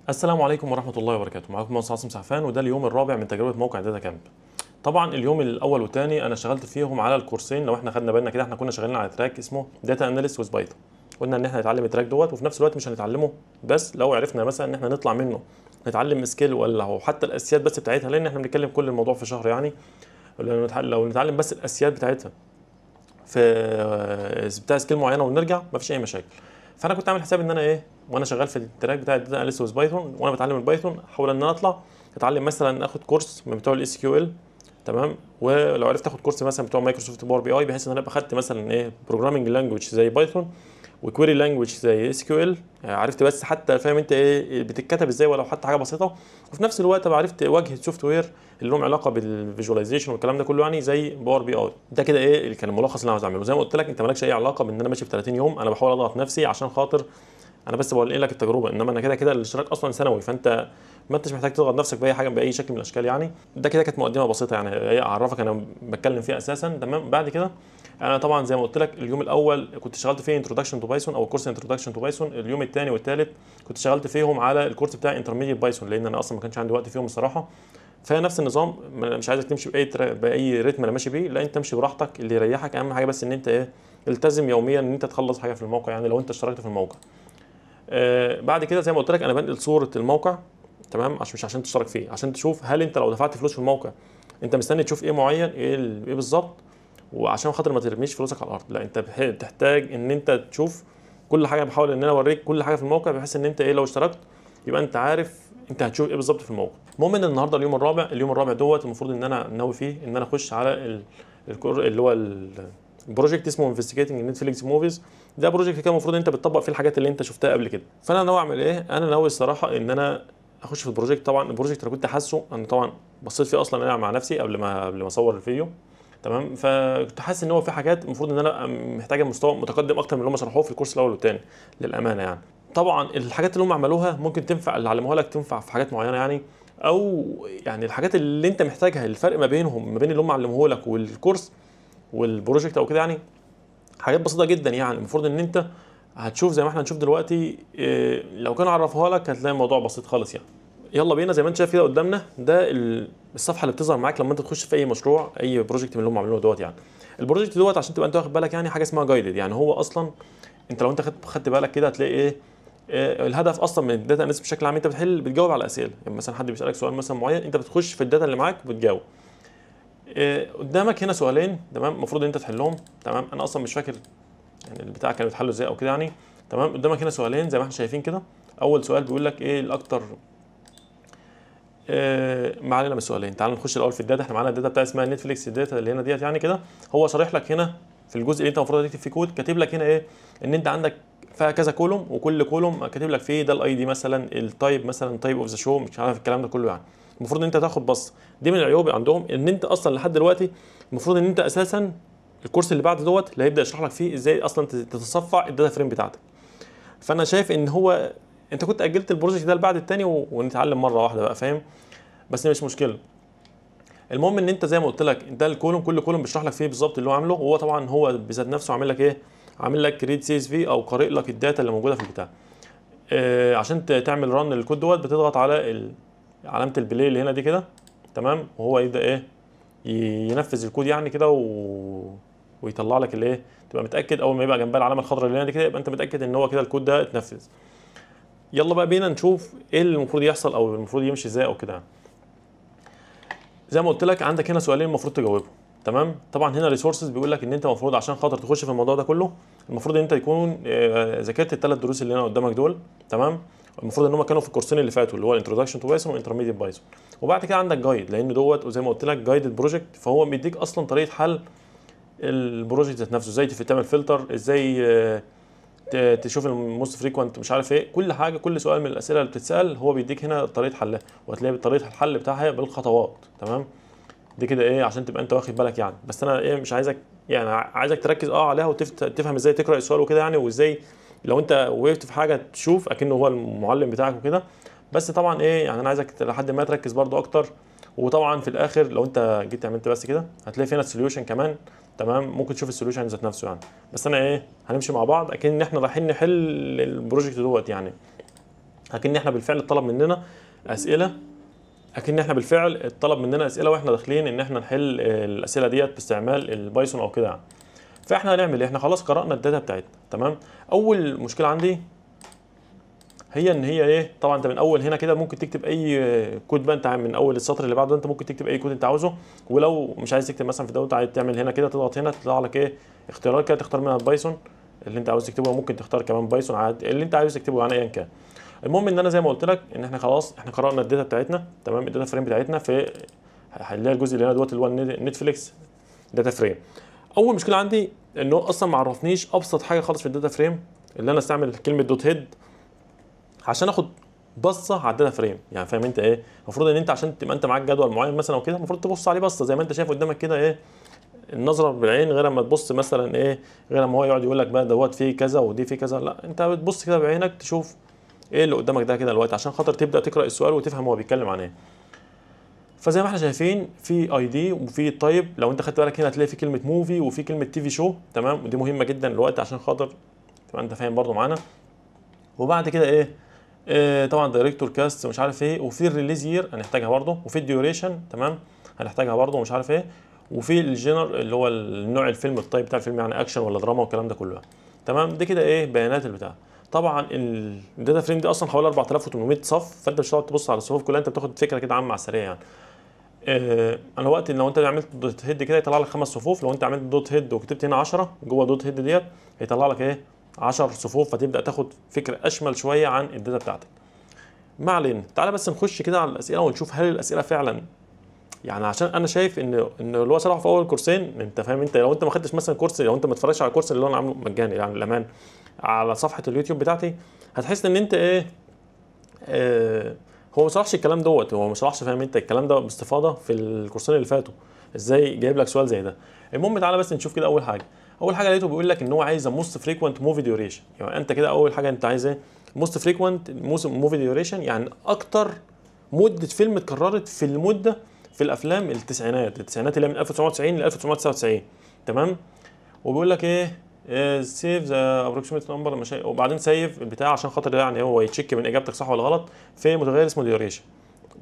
السلام عليكم ورحمة الله وبركاته. معاكم مهندس عاصم سعفان، وده اليوم الرابع من تجربة موقع داتا كامب. طبعا اليوم الأول والثاني أنا اشتغلت فيهم على الكورسين. لو احنا خدنا بالنا كده، احنا كنا شغالين على تراك اسمه داتا اناليست ويز بايثون. قلنا إن احنا نتعلم التراك دوت، وفي نفس الوقت مش هنتعلمه بس لو عرفنا مثلا إن احنا نطلع منه نتعلم سكيل ولا هو حتى الأساسيات بس بتاعتها، لأن احنا بنتكلم كل الموضوع في شهر يعني. لو نتعلم بس الأساسيات بتاعتها في بتاع سكيل معينة ونرجع، مفيش أي مشاكل. فانا كنت عامل حساب ان انا وانا شغال في التراك بتاع الداتا اناليست ويز بايثون وانا بتعلم البايثون، احاول ان انا اطلع اتعلم مثلا اخد كورس من بتوع الاس كيو ال. تمام. ولو عرفت اخد كورس مثلا بتوع مايكروسوفت باور بي اي، بحيث ان انا ابقى اخدت مثلا بروجرامنج لانجوج زي بايثون وكويري لانجوج زي اس كيو ال. عرفت بس حتى فاهم انت بتتكتب ازاي، ولو حتى حاجه بسيطه. وفي نفس الوقت ابقى عرفت واجهه سوفت وير اللي لهم علاقه بالفيجواليزيشن والكلام ده كله، يعني زي باور بي اي. ده كده اللي كان الملخص اللي انا عاوز اعمله. زي ما قلت لك، انت مالكش اي علاقه بان انا ماشي في 30 يوم. انا بحاول اضغط نفسي عشان خاطر انا بس بقول لك التجربه، انما انا كده الاشتراك اصلا سنوي، فانت ما انتش محتاج تضغط نفسك باي حاجه باي شكل من الاشكال يعني. ده كده كانت مقدمه بسيطه يعني اعرفك انا بتكلم فيها اساسا. تمام. بعد كده انا طبعا زي ما قلت لك، اليوم الاول كنت اشتغلت فيه انتروداكشن تو بايثون او كورس انتروداكشن تو بايثون. اليوم الثاني والثالث كنت اشتغلت فيهم على الكورس بتاع انترميديت بايثون، لان انا اصلا ما كانش عندي وقت فيهم الصراحه. فهي نفس النظام، مش عايزك تمشي باي رتم انا ماشي بيه، لا انت تمشي براحتك اللي يريحك. اهم حاجه بس ان انت التزم يوميا ان انت تخلص حاجه في الموقع، يعني لو انت اشتركت في الموقع. بعد كده زي ما قلت لك، انا بنقل صوره الموقع. تمام. مش عشان تشترك فيه، عشان تشوف هل انت لو دفعت فلوس في الموقع انت مستني تشوف ايه معين، ايه بالظبط. وعشان خاطر ما ترميش فلوسك على الارض، لا انت بتحتاج ان انت تشوف كل حاجه. بحاول ان انا اوريك كل حاجه في الموقع، بحيث ان انت لو اشتركت يبقى انت عارف انت هتشوف ايه بالظبط في الموقع. المهم ان النهارده اليوم الرابع دوت، المفروض ان انا ناوي فيه ان انا اخش على اللي هو البروجكت اسمه انفستيجيتنج نتفليكس موفيز. ده بروجكت كده المفروض انت بتطبق فيه الحاجات اللي انت شفتها قبل كده. فانا ناوي اعمل انا ناوي الصراحه ان انا اخش في البروجكت. طبعا البروجكت انا كنت حاسه، انا طبعا بصيت فيه اصلا انا مع نفسي قبل ما اصور الفيديو. تمام. فكنت حاسس ان هو في حاجات المفروض ان انا محتاجه مستوى متقدم اكتر من اللي هم شرحوه في الكورس الاول والثاني، للامانه يعني. طبعا الحاجات اللي هم عملوها ممكن تنفع، اللي علموها لك تنفع في حاجات معينه يعني، او يعني الحاجات اللي انت محتاجها. الفرق ما بينهم ما بين اللي هم علموه لك والكورس والبروجكت او كده يعني حاجات بسيطه جدا. يعني المفروض ان انت هتشوف زي ما احنا هنشوف دلوقتي. لو كانوا عرفوها لك هتلاقي الموضوع بسيط خالص يعني. يلا بينا. زي ما انت شايف كده قدامنا، ده الصفحه اللي بتظهر معاك لما انت تخش في اي مشروع، اي بروجكت من اللي هم عاملينه دوت يعني. البروجكت دوت عشان تبقى انت واخد بالك يعني حاجه اسمها جايدد. يعني هو اصلا انت لو انت خدت بالك كده هتلاقي الهدف اصلا من الداتا اناليسيس بشكل عام، انت بتجاوب على اسئله. يعني مثلا حد بيسالك سؤال مثلا معين، انت بتخش في الداتا اللي معاك وبتجاوب. قدامك هنا سؤالين. تمام. المفروض انت تحلهم. تمام. انا اصلا مش فاكر يعني البتاع كان بيتحل ازاي او كده يعني. تمام. قدامك هنا سؤالين زي ما احنا شايفين كده. اول سؤال بيقول لك ايه الاكتر. ما علينا من السؤالين، تعال نخش الاول في الداتا. احنا معانا الداتا بتاع اسمها نتفليكس الداتا اللي هنا ديت يعني كده. هو شارح لك هنا في الجزء اللي انت المفروض تكتب فيه كود، كاتب لك هنا ان انت عندك فيها كذا كولوم، وكل كولوم كاتب لك فيه ده الاي دي مثلا، التايب مثلا تايب اوف ذا شو، مش عارف الكلام ده كله يعني. المفروض ان انت تاخد بص. دي من العيوب عندهم ان انت اصلا لحد دلوقتي المفروض ان انت اساسا الكورس اللي بعد دوت اللي هيبدا يشرح لك فيه ازاي اصلا تتصفع الداتا فريم بتاعتك. فانا شايف ان هو انت كنت اجلت البروجكت ده لبعد التاني ونتعلم مره واحده بقى، فاهم؟ بس مش مشكله. المهم ان انت زي ما قلت لك، ده الكولوم كل كولوم بيشرح لك فيه بالظبط اللي هو عامله. وهو طبعا هو بذات نفسه عامل لك عامل لك ريد سي اس في او قارئ لك الداتا اللي موجوده في البتاع. عشان تعمل ران للكود دوت بتضغط على علامه البلاي اللي هنا دي كده. تمام. وهو يبدا ينفذ الكود يعني كده ويطلع لك تبقى متاكد اول ما يبقى جنبها العلامه الخضراء اللي هنا دي كده، يبقى انت متاكد ان هو كده الكود ده اتنفذ. يلا بقى بينا نشوف ايه اللي المفروض يحصل او المفروض يمشي ازاي او كده. زي ما قلت لك عندك هنا سؤالين المفروض تجاوبهم. تمام. طبعا هنا ريسورسز بيقول لك ان انت المفروض عشان خاطر تخش في الموضوع ده كله المفروض ان انت تكون ذاكرت الثلاث دروس اللي هنا قدامك دول. تمام. المفروض ان هم كانوا في الكورسين اللي فاتوا، اللي هو الانتروداكشن تو بايثون وانترميديت بايثون. وبعد كده عندك جايد، لان دوت وزي ما قلت لك جايد بروجكت، فهو بيديك اصلا طريقه حل البروجكت ذات نفسه. ازاي تعمل فلتر، ازاي تشوف الموست فريكوينت، مش عارف كل حاجه، كل سؤال من الاسئله اللي بتتسال هو بيديك هنا طريقه حلها، وهتلاقي طريقه الحل بتاعها بالخطوات. تمام. دي كده عشان تبقى انت واخد بالك يعني. بس انا مش عايزك يعني عايزك تركز عليها وتفهم ازاي تقرا السؤال وكده يعني، وازاي لو انت وقفت في حاجه تشوف اكنه هو المعلم بتاعك وكده. بس طبعا يعني انا عايزك لحد ما تركز برضو اكتر. وطبعا في الاخر لو انت جيت عملت بس كده هتلاقي فينا السوليوشن كمان. تمام. ممكن تشوف السوليوشن ذات نفسه يعني. بس انا هنمشي مع بعض اكن احنا رايحين نحل البروجكت دوت يعني. اكن احنا بالفعل اتطلب مننا اسئله، واحنا داخلين ان احنا نحل الاسئله ديت باستعمال البايثون او كده يعني. فاحنا هنعمل ايه؟ احنا خلاص قرانا الداتا بتاعتنا تمام. اول مشكله عندي هي ان هي ايه، طبعا انت من اول هنا كده ممكن تكتب اي كود بقى، انت من اول السطر اللي بعده انت ممكن تكتب اي كود انت عاوزه. ولو مش عايز تكتب مثلا في دوت، عايز تعمل هنا كده تضغط هنا تطلع لك ايه اختيارات كده، تختار منها البايثون اللي انت عاوز تكتبه، ممكن تختار كمان بايثون عادي اللي انت عايز تكتبه يعني ايا كان. المهم ان انا زي ما قلت لك ان احنا خلاص احنا قرانا الداتا بتاعتنا تمام، الداتا فريم بتاعتنا في هنلاقي الجزء اللي هنا دوت اللي هو نتفليكس داتا فريم. اول مشكله عندي انه اصلا ما عرفنيش ابسط حاجه خالص في الداتا فريم، اللي انا استعمل كلمه دوت هيد عشان اخد بصه على الداتا فريم. يعني فاهم انت ايه؟ المفروض ان انت عشان تبقى انت معاك جدول معين مثلا او كده المفروض تبص عليه بصه زي ما انت شايف قدامك كده ايه، النظره بالعين، غير اما تبص مثلا ايه، غير اما هو يقعد يقول لك بقى دوت فيه كذا ودي فيه كذا. لا انت بتبص كده بعينك تشوف ايه اللي قدامك ده كده دلوقتي عشان خاطر تبدا تقرا السؤال وتفهم هو بيتكلم عن ايه. فزي ما احنا شايفين في اي دي وفي طيب، لو انت خدت بالك هنا هتلاقي في كلمه موفي وفي كلمه تي في شو تمام، ودي مهمه جدا دلوقتي عشان خاطر تبقى انت فاهم برضو معانا. وبعد كده ايه طبعا دايركتور كاست مش عارف ايه، وفي الريليز يير هنحتاجها برضو، وفي الديوريشن تمام هنحتاجها برضو مش عارف ايه، وفي الجينر اللي هو النوع الفيلم الطيب بتاع الفيلم يعني اكشن ولا دراما والكلام ده كله تمام. دي كده ايه بيانات البتاع. طبعا الداتا فريم دي اصلا حوالي 4800 صف، فانت مش هتقعد تبص على الصفوف كلها، انت بتاخد فكره كده عامه على السريع يعني. انا وقت لو انت عملت دوت هيد كده يطلع لك 5 صفوف، لو انت عملت دوت هيد وكتبت هنا 10 جوه دوت هيد ديت هيطلع لك ايه 10 صفوف، فتبدا تاخد فكره اشمل شويه عن الداتا بتاعتك. ما علينا، تعالى بس نخش كده على الاسئله ونشوف هل الاسئله فعلا يعني، عشان انا شايف ان اللي هو شرحه في اول كورسين انت فاهم انت، لو انت ما خدتش مثلا كورس، لو انت ما اتفرجتش على الكورس اللي انا عامله مجاني يعني الامان على صفحه اليوتيوب بتاعتي، هتحس ان انت ايه هو ما شرحش الكلام دوت، هو ما شرحش فاهم انت الكلام ده باستفاضه في الكورسين اللي فاتوا، ازاي جايب لك سؤال زي ده. المهم تعالى بس نشوف كده اول حاجه لقيته بيقول لك ان هو عايز موست فريكوينت موفي ديوريشن. يعني انت كده اول حاجه انت عايز ايه موست فريكوينت موفي ديوريشن، يعني اكتر مده فيلم اتكررت في المده في الافلام التسعينات اللي هي من 1990 ل 1999 تمام. وبيقول لك ايه سيف ذا ابروكسيميت نمبر وبعدين سيف البتاع عشان خاطر يعني هو يتشيك من اجابتك صح ولا غلط في متغير اسمه ديوريشن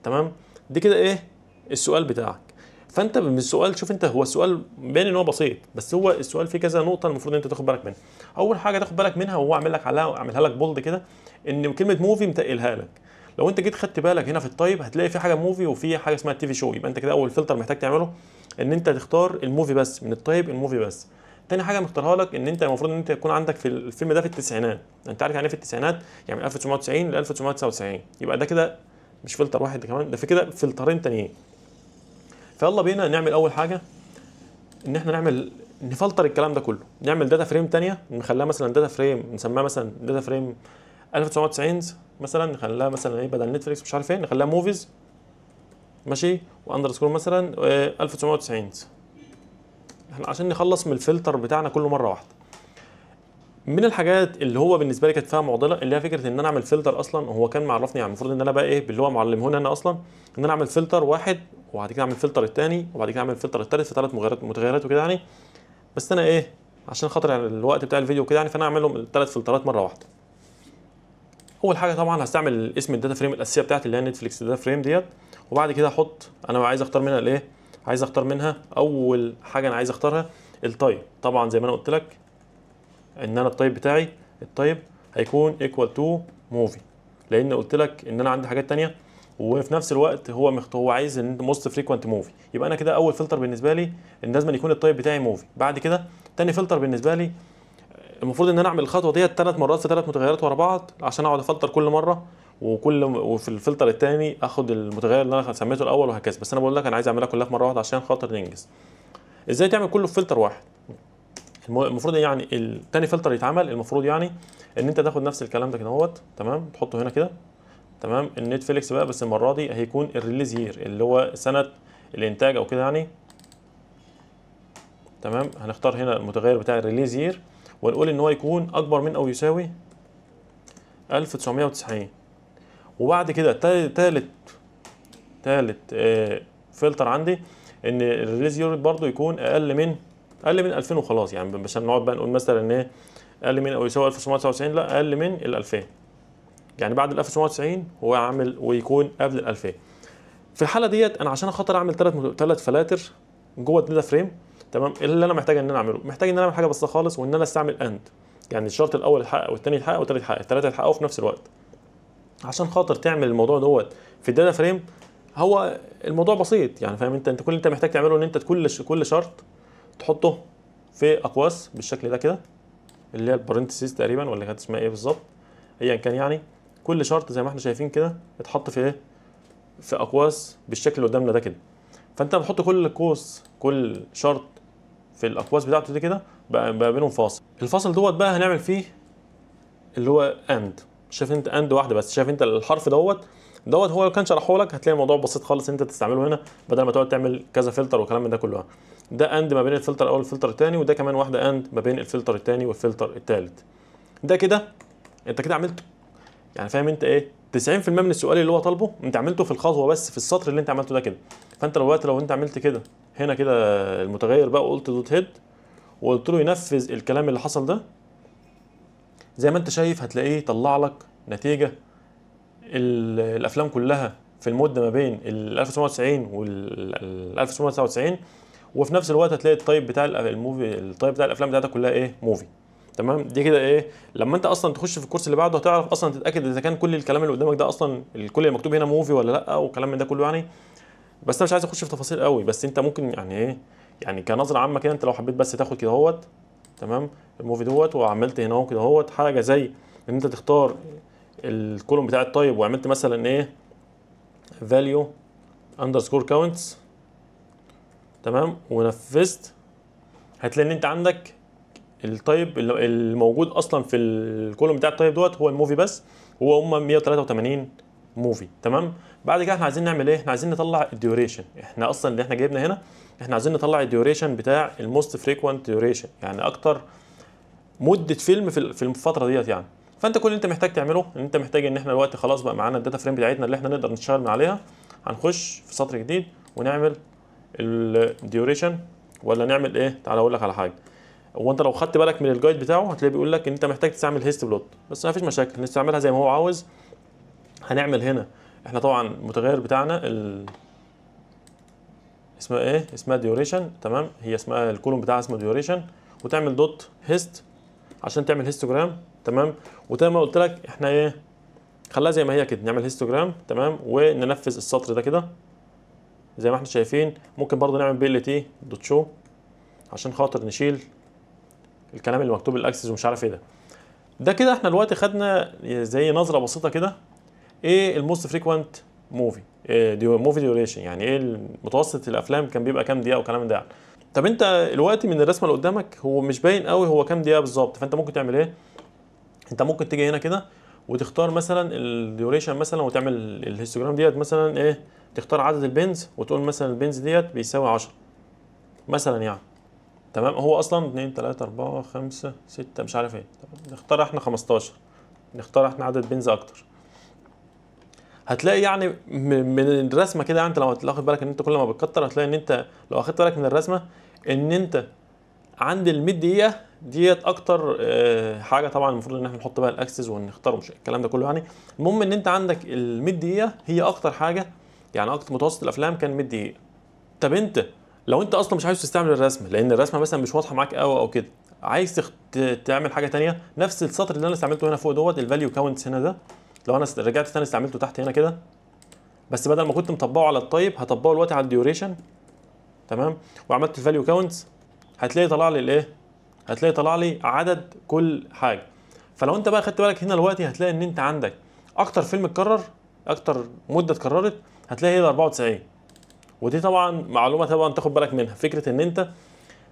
تمام. دي كده ايه السؤال بتاعك. فانت من السؤال شوف انت، هو السؤال باين ان هو بسيط بس هو السؤال فيه كذا نقطه المفروض انت تاخد بالك منها. اول حاجه تاخد بالك منها وهو عامل لك عليها، عاملها لك بولد كده، ان كلمه موفي متقلها لك. لو انت جيت خدت بالك هنا في الطيب هتلاقي في حاجه موفي وفي حاجه اسمها تي في شو، يبقى انت كده اول فلتر محتاج تعمله ان انت تختار الموفي بس من الطيب، الموفي بس. تاني حاجه مختارها لك ان انت المفروض ان انت يكون عندك في الفيلم ده في التسعينات، انت عارف يعني ايه في التسعينات يعني من 1990 ل 1999، يبقى ده كده مش فلتر واحد كمان، ده في كده فلترين تانيين. فيلا بينا نعمل اول حاجه ان احنا نفلتر الكلام ده كله، نعمل داتا فريم تانية نخليها مثلا داتا فريم نسميها مثلا داتا فريم 1990 مثلا، نخليها مثلا ايه بدل نتفليكس مش عارف ايه نخليها موفيز ماشي، واندرسكور مثلا 1990 احنا عشان نخلص من الفلتر بتاعنا كله مره واحده. من الحاجات اللي هو بالنسبه لي كانت فيها معضله اللي هي فكره ان انا اعمل فلتر، اصلا هو كان معرفني يعني المفروض ان انا بقى ايه باللي هو معلمهوني انا اصلا ان انا اعمل فلتر واحد وبعد كده اعمل فلتر الثاني وبعد كده اعمل فلتر الثالث في 3 متغيرات وكده يعني. بس انا ايه عشان خاطر يعني الوقت بتاع الفيديو كده يعني، فانا اعملهم ال3 فلترات مره واحده. اول حاجه طبعا هستعمل اسم الداتا فريم الاساسيه بتاعتي اللي هي نتفليكس داتا فريم ديت، وبعد كده احط انا عايز اختار منها الايه، عايز اختار منها اول حاجه انا عايز اختارها التايب. طبعا زي ما انا قلت لك ان انا التايب هيكون ايكوال تو موفي، لان قلت لك ان انا عندي حاجات تانية وفي نفس الوقت هو عايز ان موست فريكوينت موفي. يبقى انا كده اول فلتر بالنسبه لي ان لازم يكون التايب بتاعي موفي. بعد كده تاني فلتر بالنسبه لي المفروض ان انا اعمل الخطوه ديت 3 مرات في 3 متغيرات ورا بعض عشان اقعد افلتر كل مره، وفي الفلتر الثاني اخد المتغير اللي انا سميته الاول وهكذا. بس انا بقول لك انا عايز اعملها كلها في مره واحده عشان خاطر ننجز. ازاي تعمل كله في فلتر واحد؟ المفروض يعني الثاني فلتر يتعمل المفروض يعني ان انت تاخد نفس الكلام ده كده اهوت تمام، تحطه هنا كده تمام. النتفليكس بقى بس المره دي هيكون الريليز يير اللي هو سنه الانتاج او كده يعني تمام. هنختار هنا المتغير بتاع الريليز يير ونقول ان هو يكون اكبر من او يساوي 1990. وبعد كده تالت فلتر عندي ان الريليز يير برضو يكون اقل من 2000 وخلاص، يعني مش هنقعد بقى نقول مثلا ان ايه اقل من او يساوي 1999، لا اقل من ال 2000 يعني بعد ال 1990 هو عامل ويكون قبل ال 2000. في الحاله ديت انا عشان خاطر اعمل ثلاث فلاتر جوه الداتا فريم، تمام، اللي انا محتاج ان انا اعمله، محتاج ان انا اعمل حاجه بسيطه خالص، وان انا استعمل اند. يعني الشرط الاول يتحقق والثاني يتحقق والثالث يتحقق، الثلاثه يتحققوا في نفس الوقت. عشان خاطر تعمل الموضوع دوت في الداتا فريم، هو الموضوع بسيط يعني، فاهم انت كل اللي انت محتاج تعمله ان انت كل شرط تحطه في اقواس بالشكل ده كده، اللي هي البارنتسيز تقريبا، ولا كانت اسمها ايه بالظبط، ايا كان يعني. كل شرط زي ما احنا شايفين كده اتحط في ايه، في اقواس بالشكل اللي قدامنا ده كده. فانت بتحط كل قوس، كل شرط في الاقواس بتاعته دي كده، بقى بينهم فاصل. الفاصل دوت بقى هنعمل فيه اللي هو اند. شايف انت اند واحده بس، شايف انت الحرف دوت هو لو كان شرحه لك هتلاقي الموضوع بسيط خالص انت تستعمله هنا، بدل ما تقعد تعمل كذا فلتر والكلام من ده كله. ده اند ما بين الفلتر الاول والفلتر الثاني، وده كمان واحده اند ما بين الفلتر الثاني والفلتر الثالث. ده كده انت كده عملت يعني، فاهم انت ايه، 90% من السؤال اللي هو طالبه انت عملته في الخطوه بس، في السطر اللي انت عملته ده كده. فانت لو انت عملت كده هنا كده المتغير بقى، وقلت دوت هيد وقلت له ينفذ الكلام اللي حصل ده، زي ما انت شايف هتلاقيه طلع لك نتيجه الافلام كلها في المده ما بين ال 1990 وال 1999، وفي نفس الوقت هتلاقي التايب بتاع الموفي، التايب بتاع الافلام بتاعتك كلها ايه، موفي. تمام، دي كده ايه، لما انت اصلا تخش في الكورس اللي بعده هتعرف اصلا تتاكد اذا كان كل الكلام اللي قدامك ده اصلا كل اللي مكتوب هنا موفي ولا لا، والكلام من ده كله يعني. بس انا مش عايز اخش في تفاصيل قوي، بس انت ممكن يعني ايه، يعني كنظره عامه كده، انت لو حبيت بس تاخد كده اهوت، تمام، الموفي دوت، وعملت هنا اهو كده اهوت حاجه زي ان انت تختار الكولوم بتاع التايب، وعملت مثلا ايه value underscore counts، تمام، ونفذت، هتلاقي ان انت عندك التايب الموجود اصلا في الكولوم بتاع التايب دوت هو الموفي بس، هو هم 183 موفي. تمام، بعد كده احنا عايزين نعمل ايه، احنا عايزين نطلع الديوريشن. احنا اصلا اللي احنا جايبنا هنا احنا عايزين نطلع الديوريشن بتاع الموست فريكوينت ديوريشن، يعني اكتر مده فيلم في الفتره ديت يعني. فانت كل اللي انت محتاج تعمله ان انت محتاج ان احنا دلوقتي خلاص بقى معانا الداتا فريم بتاعتنا اللي احنا نقدر نشتغل من عليها. هنخش في سطر جديد ونعمل الديوريشن، ولا نعمل ايه، تعالى اقول لك على حاجه. هو انت لو خدت بالك من الجايد بتاعه هتلاقيه بيقول لك ان انت محتاج تستعمل هيست بلوت، بس ما فيش مشاكل نستعملها زي ما هو عاوز. هنعمل هنا احنا طبعا المتغير بتاعنا اسمها ايه، اسمها ديوريشن، تمام، هي اسمها الكولوم بتاعها اسمه ديوريشن، وتعمل دوت هيست عشان تعمل هيستوجرام، تمام. وزي ما قلت لك احنا ايه، خليها زي ما هي كده، نعمل هيستوجرام، تمام، وننفذ السطر ده كده زي ما احنا شايفين. ممكن برضو نعمل بي ال تي دوت شو عشان خاطر نشيل الكلام اللي مكتوب الاكسس ومش عارف ايه ده كده. احنا دلوقتي خدنا زي نظره بسيطه كده ايه الموست فريكوينت موفي، موفي ديوريشن، يعني ايه متوسط الافلام كان بيبقى كام دقيقه وكلام من ده يعني. طب انت دلوقتي من الرسمه اللي قدامك هو مش باين قوي هو كام دقيقه بالظبط، فانت ممكن تعمل ايه، انت ممكن تيجي هنا كده وتختار مثلا الديوريشن مثلا، وتعمل الهيستوجرام ديت مثلا ايه، تختار عدد البنز وتقول مثلا البنز ديت بيساوي 10 مثلا يعني. تمام، هو اصلا 2 3 4 5 6 مش عارف ايه، نختار احنا 15، نختار احنا عدد بنز اكتر. هتلاقي يعني من الرسمه كده يعني، انت لو تاخد بالك ان انت كل ما بتكتر هتلاقي ان انت لو اخدت بالك من الرسمه ان انت عند ال 100 دقيقه ديت اكتر حاجه طبعا المفروض ان احنا نحط بقى الاكسس ونختار مش الكلام ده كله يعني. المهم ان انت عندك ال 100 دقيقه هي اكتر حاجه يعني، اكتر متوسط الافلام كان 100 دقيقه. طب انت لو انت اصلا مش عايز تستعمل الرسمه لان الرسمه مثلا مش واضحه معاك قوي او كده، عايز تعمل حاجه ثانيه، نفس السطر اللي انا استعملته هنا فوق دوت الفاليو كاونتس هنا ده، لو انا رجعت ثاني استعملته تحت هنا كده، بس بدل ما كنت مطبقه على التايب هطبقه دلوقتي على الديوريشن، تمام، وعملت الفاليو كاونتس، هتلاقي طلع لي الايه، هتلاقي طلع لي عدد كل حاجه. فلو انت بقى خدت بالك هنا دلوقتي هتلاقي ان انت عندك اكتر فيلم اتكرر، اكتر مده اتكررت هتلاقي هي 94. ودي طبعا معلومه طبعا تاخد بالك منها، فكره ان انت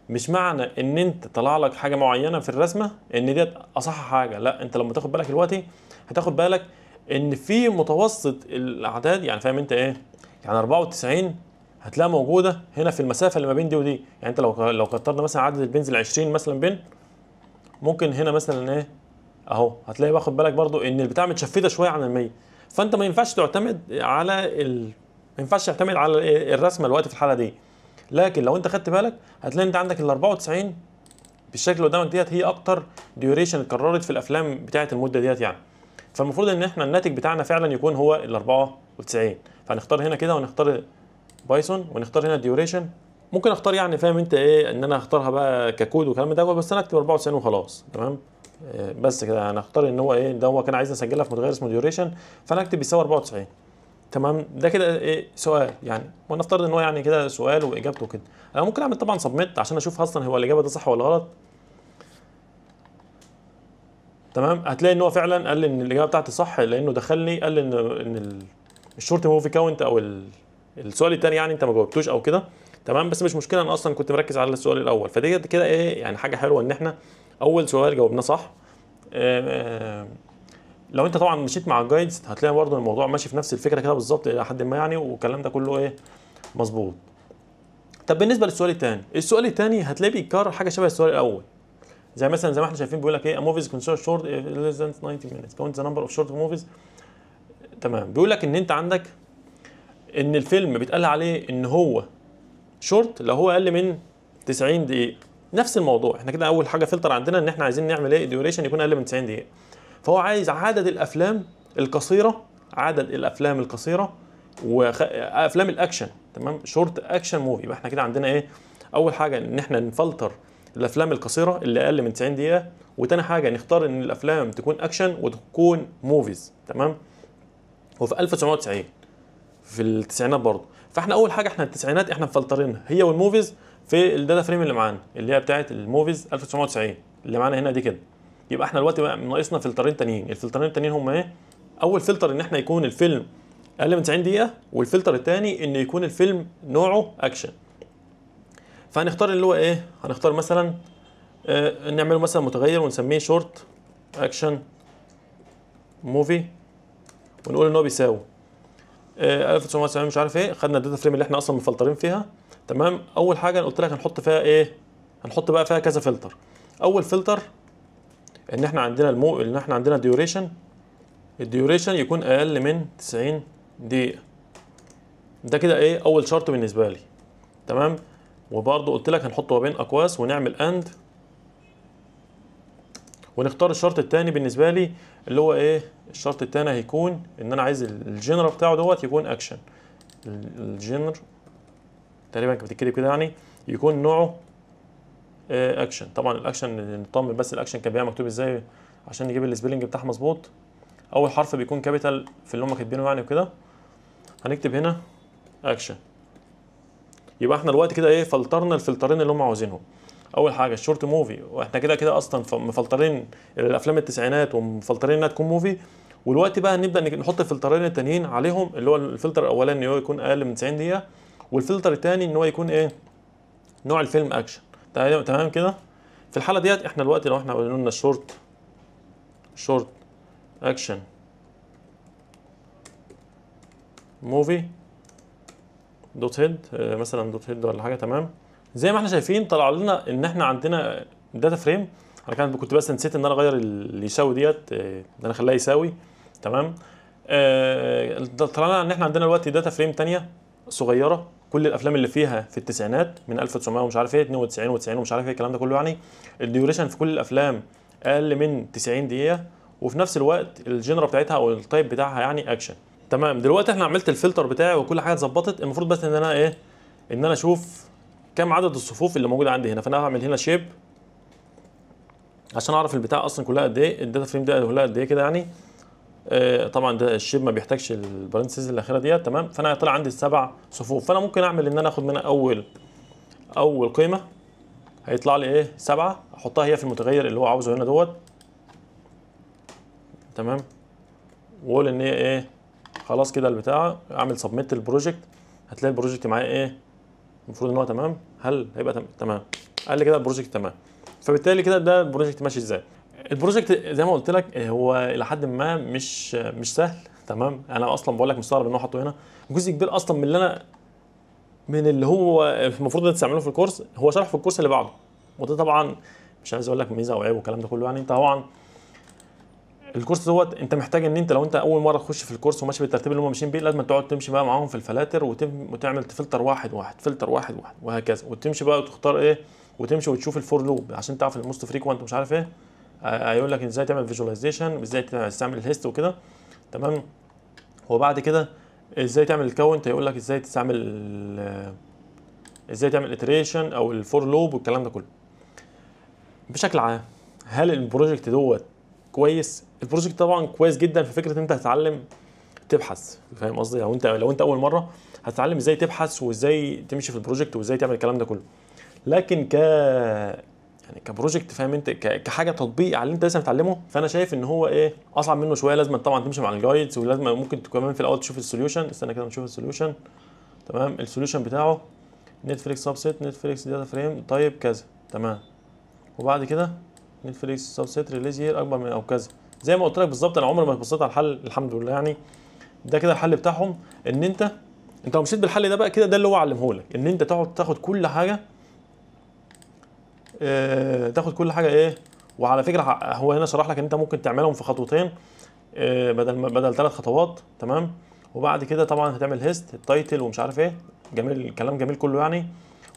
مش معنى ان انت طلع لك حاجه معينه في الرسمه ان ديت اصح حاجه، لا، انت لما تاخد بالك دلوقتي هتاخد بالك ان في متوسط الاعداد، يعني فاهم انت ايه، يعني 94 هتلاقيها موجوده هنا في المسافه اللي ما بين دي ودي. يعني انت لو كترنا مثلا عدد البنز 20 مثلا بين، ممكن هنا مثلا ايه اهو هتلاقي باخد بالك برضو ان البتاع متشفته شويه عن ال 100. فانت ما ينفعش تعتمد على ما ينفعش تعتمد على الرسمه الوقت في الحاله دي. لكن لو انت خدت بالك هتلاقي انت عندك ال 94 بالشكل اللي قدامك ديت هي اكتر ديوريشن اتكررت في الافلام بتاعه المده ديت يعني. فالمفروض ان احنا الناتج بتاعنا فعلا يكون هو ال 94. فهنختار هنا كده ونختار بايثون ونختار هنا الديوريشن. ممكن اختار يعني فاهم انت ايه ان انا اختارها بقى ككود وكلام ده، بس انا اكتب 94 وخلاص تمام. بس كده انا اختار ان هو ايه ده، هو كان عايز اسجلها في متغير اسمه ديوريشن، فانا اكتب بيساوي 94 تمام. ده كده ايه سؤال يعني، ونفترض ان هو يعني كده سؤال واجابته كده. انا ممكن اعمل طبعا سبميت عشان اشوف اصلا هو الاجابه دي صح ولا غلط. تمام، هتلاقي ان هو فعلا قال لي ان الاجابه بتاعتي صح، لانه دخلني قال لي ان الشورت موفي كاونت او السؤال الثاني يعني انت ما جاوبتوش او كده تمام. بس مش مشكله، انا اصلا كنت مركز على السؤال الاول، فدي كده ايه يعني حاجه حلوه ان احنا اول سؤال جاوبناه صح. لو انت طبعا مشيت مع الجايدز هتلاقي برضه الموضوع ماشي في نفس الفكره كده بالظبط الى حد ما يعني، والكلام ده كله ايه مظبوط. طب بالنسبه للسؤال الثاني، السؤال الثاني هتلاقي بيتكرر حاجه شبه السؤال الاول، زي مثلا زي ما احنا شايفين بيقول لك ايه a movie is considered short if less than 90 minutes count the number of short movies. تمام، بيقول لك ان انت عندك ان الفيلم بيتقال عليه ان هو شورت لو هو اقل من 90 دقيقه. نفس الموضوع، احنا كده اول حاجه فلتر عندنا ان احنا عايزين نعمل ايه ديوريشن يكون اقل من 90 دقيقه. فهو عايز عدد الافلام القصيره، عدد الافلام القصيره وافلام الاكشن تمام، شورت اكشن موفي. يبقى احنا كده عندنا ايه، اول حاجه ان احنا نفلتر الافلام القصيره اللي اقل من 90 دقيقه، وتاني حاجه نختار ان الافلام تكون اكشن وتكون موفيز تمام. وفي 1990 في التسعينات برضه. فاحنا اول حاجه احنا التسعينات احنا مفلترينها هي والموفيز في الداتا فريم اللي معانا اللي هي بتاعه الموفيز 1990 اللي معانا هنا دي كده. يبقى احنا دلوقتي ناقصنا فلترين تانيين. الفلترين التانيين هم ايه؟ اول فلتر ان احنا يكون الفيلم اقل من 90 دقيقه، والفلتر الثاني ان يكون الفيلم نوعه اكشن. فهنختار اللي هو ايه، هنختار مثلا نعمله مثلا متغير ونسميه شورت اكشن موفي، ونقول ان هو بيساوي 1990 مش عارف ايه. خدنا الداتا فريم اللي احنا اصلا مفلترين فيها تمام. اول حاجه قلت لك هنحط فيها ايه، هنحط بقى فيها كذا فلتر. اول فلتر ان احنا عندنا ان احنا عندنا الديوريشن يكون اقل من 90 دقيقه. ده كده ايه اول شرط بالنسبه لي تمام. وبرضه قلت لك هنحطه ما بين اقواس ونعمل اند، ونختار الشرط الثاني بالنسبه لي اللي هو ايه. الشرط الثاني هيكون ان انا عايز الجنرال بتاعه دوت يكون اكشن. الجنر تقريبا كانت بتتكتب كده يعني يكون نوعه اكشن. طبعا الاكشن نطمن بس الاكشن كان بيبقى مكتوب ازاي عشان نجيب السبيلنج بتاعها مظبوط. اول حرف بيكون كابيتال في اللي هم كاتبينه يعني وكده. هنكتب هنا اكشن. يبقى احنا دلوقتي كده ايه فلترنا الفلترين اللي هم عاوزينهم. اول حاجه الشورت موفي، واحنا كده كده اصلا مفلترين الافلام التسعينات ومفلترين انها تكون موفي. والوقت بقى هنبدا نحط الفلترين التانيين عليهم، اللي هو الفلتر الاولاني ان هو يكون اقل من 90 دقيقه، والفلتر الثاني ان هو يكون ايه نوع الفيلم اكشن. تمام كده. في الحاله ديت احنا دلوقتي لو احنا قلنا شورت اكشن موفي دوت هيد مثلا دوت هيد ولا حاجه تمام. زي ما احنا شايفين طلع لنا ان احنا عندنا داتا فريم. انا كنت بس نسيت ان انا اغير اللي يساوي ديت ان انا اخليها يساوي تمام. طلع لنا ان احنا عندنا دلوقتي داتا فريم ثانيه صغيره، كل الافلام اللي فيها في التسعينات من 1900 ومش عارف ايه 92 و90 ومش عارف ايه الكلام ده كله يعني. الديوريشن في كل الافلام اقل من 90 دقيقه، وفي نفس الوقت الجنرا بتاعتها او التايب بتاعها يعني اكشن تمام. دلوقتي احنا عملت الفلتر بتاعي وكل حاجه اتظبطت. المفروض بس ان انا ايه ان انا اشوف كم عدد الصفوف اللي موجوده عندي هنا. فانا هعمل هنا شيب عشان اعرف البتاع اصلا كلها قد ايه، الداتا فريم ده كلها قد ايه كده يعني. طبعا ده الشيب ما بيحتاجش البارنتسز الاخيره ديت تمام. فانا طلع عندي 7 صفوف، فانا ممكن اعمل ان انا اخد منها اول قيمه هيطلع لي ايه 7، احطها هي في المتغير اللي هو عاوزه هنا دوت تمام. واقول ان هي ايه خلاص كده البتاع. اعمل سبميت البروجكت، هتلاقي البروجكت معايا ايه المفروض ان هو تمام. هل هيبقى تمام؟ قال لي كده البروجكت تمام. فبالتالي كده ده البروجكت ماشي ازاي. البروجكت زي ما قلت لك هو الى حد ما مش سهل تمام. انا اصلا بقول لك مستغرب ان هو حاطه هنا. جزء كبير اصلا من اللي هو المفروض تستعمله في الكورس هو شرح في الكورس اللي بعده. وده طبعا مش عايز اقول لك ميزه او عيب والكلام ده كله يعني. انت طبعا الكورس دوت انت محتاج ان انت لو انت اول مره تخش في الكورس وماشي بالترتيب اللي هم ماشيين بيه لازم تقعد تمشي بقى معاهم في الفلاتر وتعمل تفلتر واحد فلتر واحد وهكذا، وتمشي بقى وتختار ايه وتمشي وتشوف الفور لوب عشان تعرف الموست فريكوينت ومش عارف ايه هيقول لك ازاي تعمل فيجواليزيشن، ازاي تستعمل الهيست وكده، تمام. وبعد كده ازاي تعمل الكاونت، هيقول لك ازاي تستعمل ازاي تعمل iteration او الفور لوب والكلام ده كله. بشكل عام هل البروجكت دوت كويس؟ البروجكت طبعا كويس جدا في فكره ان انت هتتعلم تبحث، فاهم قصدي؟ لو انت اول مره هتتعلم ازاي تبحث وازاي تمشي في البروجكت وازاي تعمل الكلام ده كله. لكن يعني كبروجكت، فاهم انت، كحاجه تطبيق على اللي انت لسه متعلمه، فانا شايف ان هو ايه، اصعب منه شويه. لازم طبعا تمشي مع الجايدز، ولازم ممكن كمان في الاول تشوف السوليوشن. استنى كده نشوف السوليوشن. تمام، السوليوشن بتاعه نتفليكس سبسيت، نتفليكس داتا فريم طيب كذا، تمام. وبعد كده نتفليكس سبسيت ريليز يير اكبر من او كذا، زي ما قلت لك بالظبط. انا عمري ما بصيت على الحل، الحمد لله يعني. ده كده الحل بتاعهم. ان انت لو مشيت بالحل ده بقى كده، ده اللي هو علمه لك، ان انت تقعد تاخد كل حاجه، تاخد كل حاجه ايه. وعلى فكره هو هنا شرح لك ان انت ممكن تعملهم في خطوتين، بدل 3 خطوات، تمام. وبعد كده طبعا هتعمل هيست التايتل ومش عارف ايه، جميل الكلام، جميل كله يعني.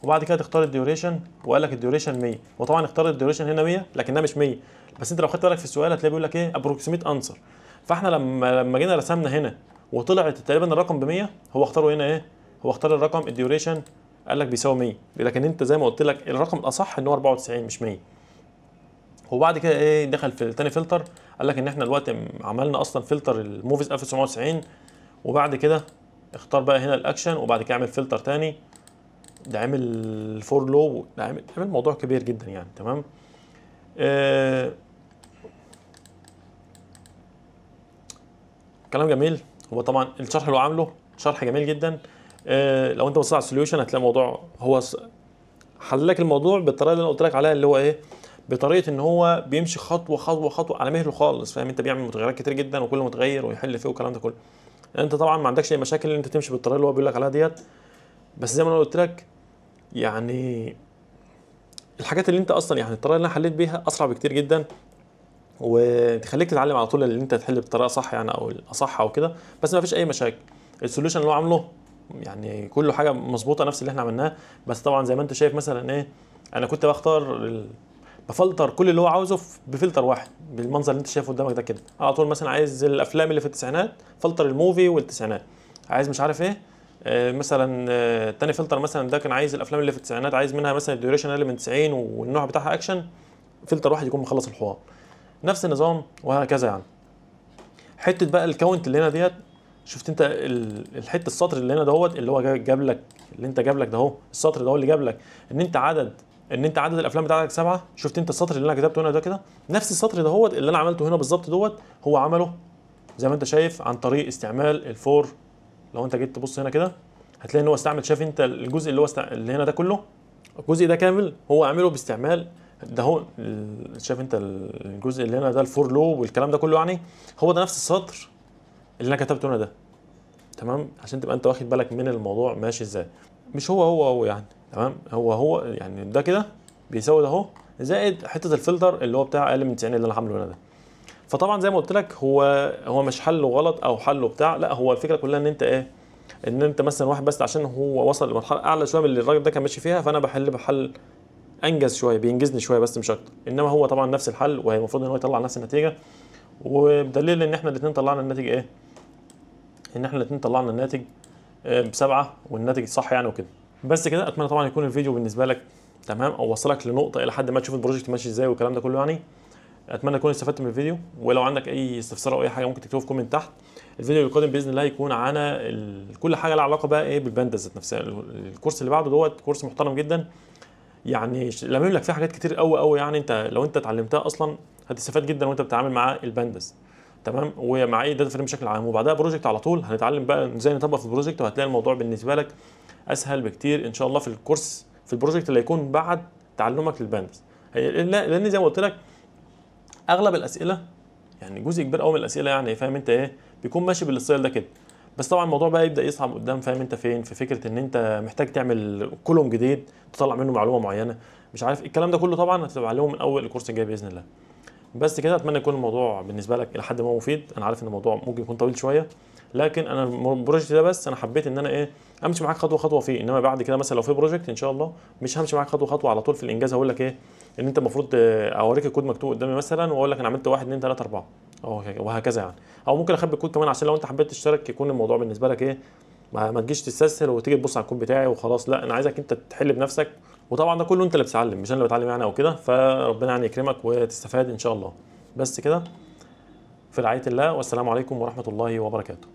وبعد كده تختار الديوريشن، وقال لك الديوريشن 100، وطبعا اختار الديوريشن هنا 100 لكنها مش 100. بس انت لو خدت بالك في السؤال هتلاقي بيقول لك ايه ابروكسيميت انسر. فاحنا لما جينا رسمنا هنا وطلعت تقريبا الرقم ب 100، هو اختاره هنا ايه، هو اختار الرقم الديوريشن قال لك بيساوي 100، لكن انت زي ما قلت لك الرقم الاصح ان هو 94 مش 100. وبعد كده ايه دخل في تاني فلتر، قال لك ان احنا دلوقتي عملنا اصلا فلتر الموفيز 1990. وبعد كده اختار بقى هنا الاكشن، وبعد كده اعمل فلتر تاني، ده عامل فور لو، ده عامل موضوع كبير جدا يعني، تمام. كلام جميل. هو طبعا الشرح اللي هو عامله شرح جميل جدا. لو انت بصيت على السوليوشن هتلاقي الموضوع هو حل لك الموضوع بالطريقه اللي انا قلت لك عليها، اللي هو ايه، بطريقه ان هو بيمشي خطوه خطوه خطوه على مهله خالص، فاهم انت، بيعمل متغيرات كتير جدا وكل متغير ويحل فيه والكلام ده كله. انت طبعا ما عندكش اي مشاكل ان انت تمشي بالطريقه اللي هو بيقول لك عليها ديت. بس زي ما انا قلت لك يعني الحاجات اللي انت اصلا يعني الطريقه اللي انا حليت بيها اسرع بكتير جدا، وتخليك تتعلم على طول اللي انت تحل بالطريقه صح يعني، او الاصح او كده. بس ما فيش اي مشاكل. السوليوشن اللي هو عامله يعني كله حاجه مظبوطه نفس اللي احنا عملناه. بس طبعا زي ما انت شايف مثلا ايه، انا كنت بفلتر كل اللي هو عاوزه بفلتر واحد بالمنظر اللي انت شايفه قدامك ده كده على طول. مثلا عايز الافلام اللي في التسعينات، فلتر الموفي والتسعينات. عايز مش عارف ايه، مثلا تاني فلتر مثلا ده كان عايز الافلام اللي في التسعينات، عايز منها مثلا الديوريشن اقل من 90 والنوع بتاعها اكشن، فلتر واحد يكون مخلص الحوار. نفس النظام وهكذا يعني. حته بقى الكاونت اللي هنا ديت، شفت انت الحته السطر اللي هنا دوت اللي هو جاب لك، اللي انت جاب لك ده اهو، السطر ده هو اللي جاب لك ان انت عدد الافلام بتاعتك 7. شفت انت السطر اللي انا كتبته هنا ده كده، نفس السطر ده هو اللي انا عملته هنا بالظبط دوت، هو عمله زي ما انت شايف عن طريق استعمال الفور. لو انت جيت تبص هنا كده هتلاقي ان هو استعمل، شايف انت الجزء اللي هو اللي هنا ده كله، الجزء ده كامل هو عامله باستعمال ده هو. شايف انت الجزء اللي هنا ده الفور لوب والكلام ده كله يعني، هو ده نفس السطر اللي انا كتبته هنا ده، تمام. عشان تبقى انت واخد بالك من الموضوع ماشي ازاي. مش هو يعني، تمام. هو يعني ده كده بيساوي ده اهو، زائد حته الفلتر اللي هو بتاع اقل من 90 اللي انا عامله هنا ده. فطبعا زي ما قلت لك هو مش حله غلط او حله بتاع، لا، هو الفكره كلها ان انت ايه، ان انت مثلا واحد بس عشان هو وصل لمرحله اعلى شويه من اللي الراجل ده كان ماشي فيها، فانا بحل انجز شويه، بينجزني شويه بس مش اكتر. انما هو طبعا نفس الحل، وهي المفروض ان هو يطلع نفس النتيجه. وبدليل ان احنا الاثنين طلعنا الناتج ايه، ان احنا الاثنين طلعنا الناتج ب7 والناتج صح يعني وكده. بس كده اتمنى طبعا يكون الفيديو بالنسبه لك تمام، او وصلك لنقطه الى حد ما تشوف البروجكت ماشي ازاي والكلام ده كله يعني. اتمنى تكون استفدت من الفيديو، ولو عندك اي استفسار او اي حاجه ممكن تكتبه في كومنت تحت. الفيديو القادم باذن الله يكون عن كل حاجه لها علاقه بقى ايه بالبانداز ذات نفسها. الكورس اللي بعده دوت كورس محترم جدا يعني، لامم لك فيه حاجات كتير قوي قوي يعني. انت لو انت اتعلمتها اصلا هتستفاد جدا وانت بتتعامل مع البانداز، تمام، ومع اي داتا فريم بشكل عام. وبعدها بروجكت على طول هنتعلم بقى ازاي نطبق في البروجكت، وهتلاقي الموضوع بالنسبه لك اسهل بكتير ان شاء الله في الكورس، في البروجكت اللي هيكون بعد تعلمك للبانداز. لان زي ما قلت لك اغلب الاسئله يعني جزء كبير قوي من الاسئله يعني، فاهم انت ايه، بيكون ماشي بالستايل ده كده. بس طبعا الموضوع بقى يبدا يصعب قدام، فاهم انت فين، في فكره ان انت محتاج تعمل كولوم جديد تطلع منه معلومه معينه، مش عارف الكلام ده كله. طبعا هتتعلمه من اول الكورس الجاي باذن الله. بس كده اتمنى يكون الموضوع بالنسبه لك الى حد ما مفيد. انا عارف ان الموضوع ممكن يكون طويل شويه، لكن انا البروجكت ده بس انا حبيت ان انا ايه امشي معاك خطوه خطوه فيه. انما بعد كده مثلا لو في بروجكت ان شاء الله مش همشي معاك خطوه خطوه على طول في الانجاز، هقول لك ايه ان انت المفروض اوريك الكود مكتوب قدامي مثلا واقول لك انا عملت 1 2 3 4 وهكذا يعني. او ممكن اخبي الكود كمان عشان لو انت حبيت تشترك يكون الموضوع بالنسبه لك ايه، ما تجيش تستسهل وتيجي تبص على الكود بتاعي وخلاص، لا انا عايزك انت تحل بنفسك. وطبعا ده كله انت اللي بتتعلم مش انا اللي بتعلم يعني او كده، فربنا يعني يكرمك وتستفاد ان شاء الله. بس كده، في رعايه الله، والسلام عليكم ورحمه الله وبركاته.